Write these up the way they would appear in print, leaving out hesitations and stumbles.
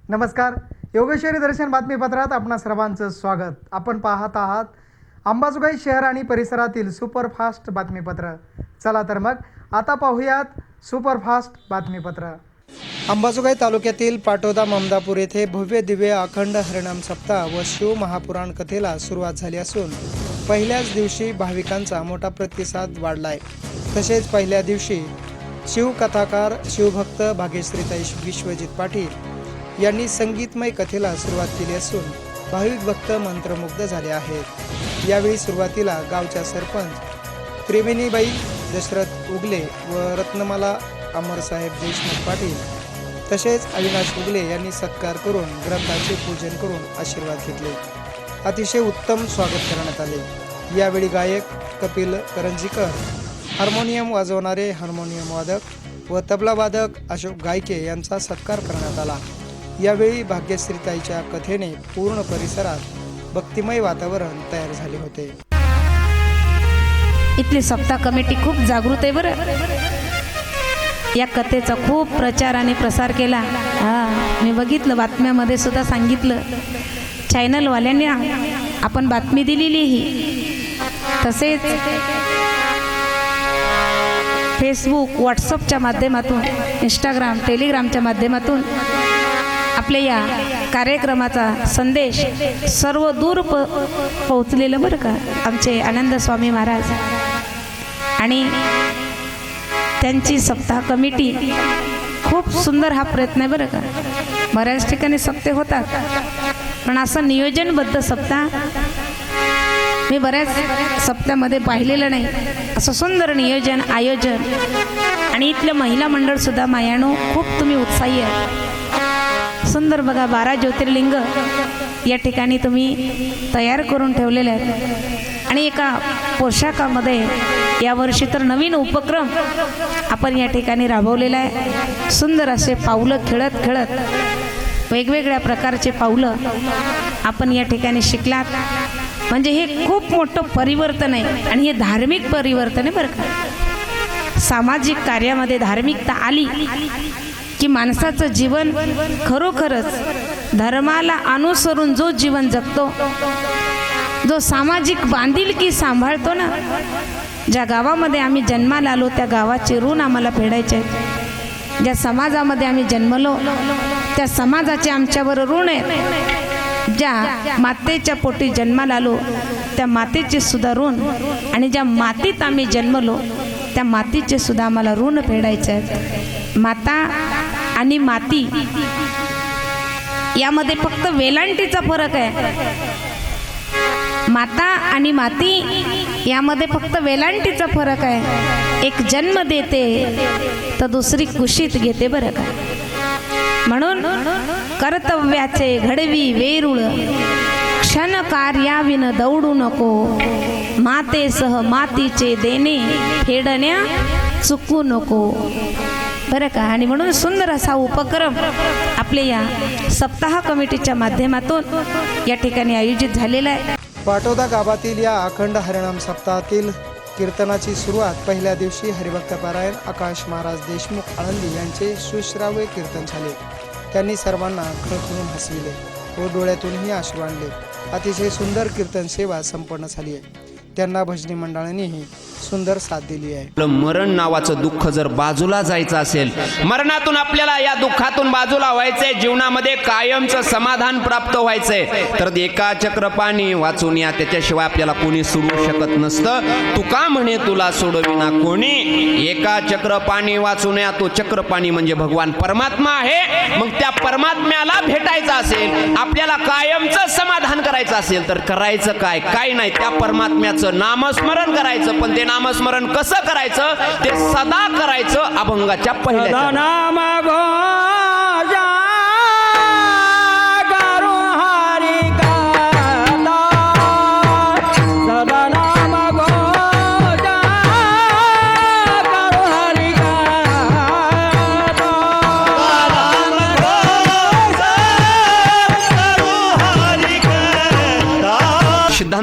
नमस्कार. योगेश्वरी दर्शन बातमीपत्रात आपणा सर्वांचं स्वागत. आपण पाहत आहात अंबाजोगाई शहर आणि परिसरातील सुपरफास्ट बातमीपत्र. चला तर मग आता पाहूयात सुपरफास्ट बातमीपत्र. अंबाजोगाई तालुक्यातील पाटोदा ममदापूर येथे भव्य दिव्य अखंड हरिनाम सप्ताह व शिव महापुराण कथेला सुरुवात झाली असून पहिल्याच दिवशी भाविकांचा मोठा प्रतिसाद वाढलाय. तसेच पहिल्या दिवशी शिवकथाकार शिवभक्त भाग्यश्रीताई विश्वजित पाटील यांनी संगीतमय कथेला सुरुवात केली असून भाविक भक्त मंत्रमुग्ध झाले आहेत. यावेळी सुरुवातीला गावच्या सरपंच त्रिवेणीबाई दशरथ उगले व रत्नमाला अमरसाहेब देशमुख पाटील तसेच अविनाश उगले यांनी सत्कार करून ग्रंथाचे पूजन करून आशीर्वाद घेतले. अतिशय उत्तम स्वागत करण्यात आले. यावेळी गायक कपिल करंजीकर, हार्मोनियम वाजवणारे हार्मोनियम वादक व तबला वादक अशोक गायके यांचा सत्कार करण्यात आला. यावेळी भाग्यश्रीताईच्या कथेने पूर्ण परिसरात भक्तिमय वातावरण तयार झाले होते. इथली सप्ताह कमिटी खूप जागृत आहे बरं. या कथेचा खूप प्रचार आणि प्रसार केला. मी बघितलं, बातम्यामध्ये सुद्धा सांगितलं, चॅनलवाल्यांनी आपण बातमी दिलेली ही. तसेच फेसबुक, व्हॉट्सअपच्या माध्यमातून, इंस्टाग्राम, टेलिग्रामच्या माध्यमातून आपल्या या कार्यक्रमाचा संदेश सर्व दूर पोहोचलेलं बरं का. आमचे आनंद स्वामी महाराज आणि त्यांची सप्ताह कमिटी खूप सुंदर हा प्रयत्न आहे बरं का. बऱ्याच ठिकाणी सप्ते होतात, पण असं नियोजनबद्ध सप्ताह मी बऱ्याच सप्त्यामध्ये पाहिलेलं नाही. असं सुंदर नियोजन, आयोजन आणि इथलं महिला मंडळसुद्धा मायानो खूप तुम्ही उत्साही आहे. सुंदर बघा, 12 ज्योतिर्लिंग या ठिकाणी तुम्ही तयार करून ठेवलेले आहेत आणि एका पोशाखामध्ये यावर्षी तर नवीन उपक्रम आपण या ठिकाणी राबवलेला आहे. सुंदर असे पावलं खेळत खेळत वेगवेगळ्या प्रकारचे पावलं आपण या ठिकाणी शिकलात. म्हणजे हे खूप मोठं परिवर्तन आहे आणि हे धार्मिक परिवर्तन आहे बरं का. सामाजिक कार्यामध्ये धार्मिकता आली की माणसाचं जीवन खरोखरच धर्माला अनुसरून जो जीवन जगतो, जो सामाजिक बांधिलकी सांभाळतो ना, ज्या गावामध्ये आम्ही जन्माला आलो त्या गावाचे ऋण आम्हाला फेडायचे आहेत. ज्या समाजामध्ये आम्ही जन्मलो त्या समाजाचे आमच्यावर ऋण आहे. ज्या मातेच्या पोटी जन्माला आलो त्या मातेचे सुद्धा ऋण आणि ज्या मातीत आम्ही जन्मलो त्या मातीचे सुद्धा आम्हाला ऋण फेडायचे आहेत. माता आणि माती यामध्ये फक्त वेलांटीचा फरक आहे. माता आणि माती यामध्ये फक्त वेलांटीचा फरक आहे. एक जन्म देते तर दुसरी कुशीत घेते बरं का. म्हणून कर्तव्याचे घडवी वेरूळ, क्षण कार्याविन दौडू नको, मातेसह मातीचे देणे फेडण्या चुकू नको बरं का. आणि म्हणून सुंदर असा उपक्रम आपल्या या सप्ताह कमिटीच्या माध्यमातून या ठिकाणी आयोजित झालेला आहे. पाटोदा गावातील या अखंड हरिनाम सप्ताहातील कीर्तनाची सुरुवात पहिल्या दिवशी हरिभक्त पारायण आकाश महाराज देशमुख आळंदी यांचे सुश्राव्य कीर्तन झाले. त्यांनी सर्वांना खळखळून हसविले व डोळ्यातूनही अश्रू आणले. अतिशय सुंदर कीर्तन सेवा संपन्न झाली आहे. त्यांना भजनी मंडळांनीही सुंदर साथ दिली आहे. मरण नावाचं दुःख जर बाजूला जायचं असेल, मरणातून आपल्याला या दुःखातून बाजूला व्हायचंय, जीवनामध्ये कायमचं समाधान प्राप्त व्हायचंय, तर एका चक्रपाणी वाचून या, त्याच्याशिवाय आपल्याला कोणी सोडू शकत नसतं. तुका म्हणे तुला सोडविना कोणी, एका चक्रपाणी वाचून या. तो चक्रपाणी म्हणजे भगवान परमात्मा आहे. मग त्या परमात्म्याला भेटायचं असेल, आपल्याला कायमचं समाधान करायचं असेल तर करायचं काय? काय नाही, त्या परमात्म्याचं नामस्मरण करायचं. पण ते नामस्मरण कसं करायचं? ते सदा करायचं. अभंगाच्या पहिल्या नाम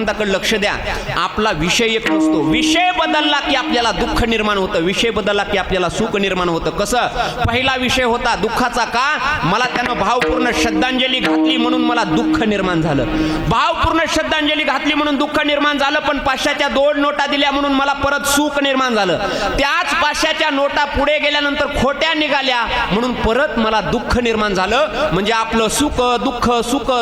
सिद्धांताकडे लक्ष द्या. आपला विषय एक नसतो. विषय बदलला की आपल्याला दुःख निर्माण होतं. विषय बदलला की आपल्याला सुख निर्माण होतं. कसं? पहिला विषय होता दुःखाचा. का? मला त्यानं भावपूर्ण श्रद्धांजली घातली म्हणून मला दुःख निर्माण झालं. भावपूर्ण श्रद्धांजली घातली म्हणून दुःख निर्माण झालं. पण पाचशेच्या 2 नोटा दिल्या म्हणून मला परत सुख निर्माण झालं. त्याच पाचशेच्या नोटा पुढे गेल्यानंतर खोट्या निघाल्या म्हणून परत मला दुःख निर्माण झालं. म्हणजे आपलं सुख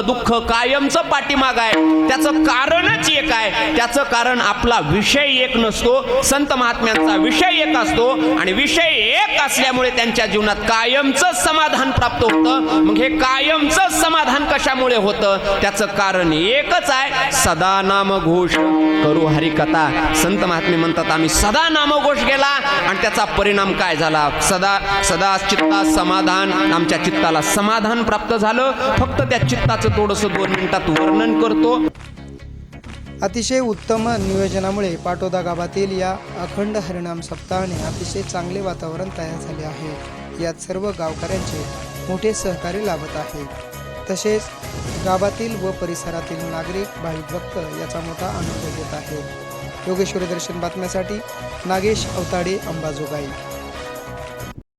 दुःख कायमचं पाठीमाग आहे. त्याचं कारणच एक आहे. त्याचं कारण आपला विषय एक नसतो. संत महात्म्यांचा विषय एक असतो आणि विषय एक असल्यामुळे त्यांच्या जीवनात कायमचं समाधान प्राप्त होतं. मग हे कायमचं समाधान कशामुळे होतं? त्याचं कारण एकच आहे. सदा नामघोष करू हरिकथा. संत महात्मे म्हणतात आम्ही सदा नामघोष केला आणि त्याचा परिणाम काय झाला? सदा चित्तात समाधान. आमच्या चित्ताला समाधान प्राप्त झालं. फक्त त्या चित्ताचं थोडंसं 2 मिनिटात वर्णन करतो. अतिशय उत्तम नियोजनामुळे पाटोदा गावातील या अखंड हरिनाम सप्ताहाने अतिशय चांगले वातावरण तयार झाले आहे. यात सर्व गावकऱ्यांचे मोठे सहकार्य लाभत आहे. तसेच गावातील व परिसरातील नागरिक भाविक भक्त याचा मोठा आनंद घेत आहेत. योगेश्वरी दर्शन बातम्यासाठी नागेश अवताडे, अंबाजोगाई.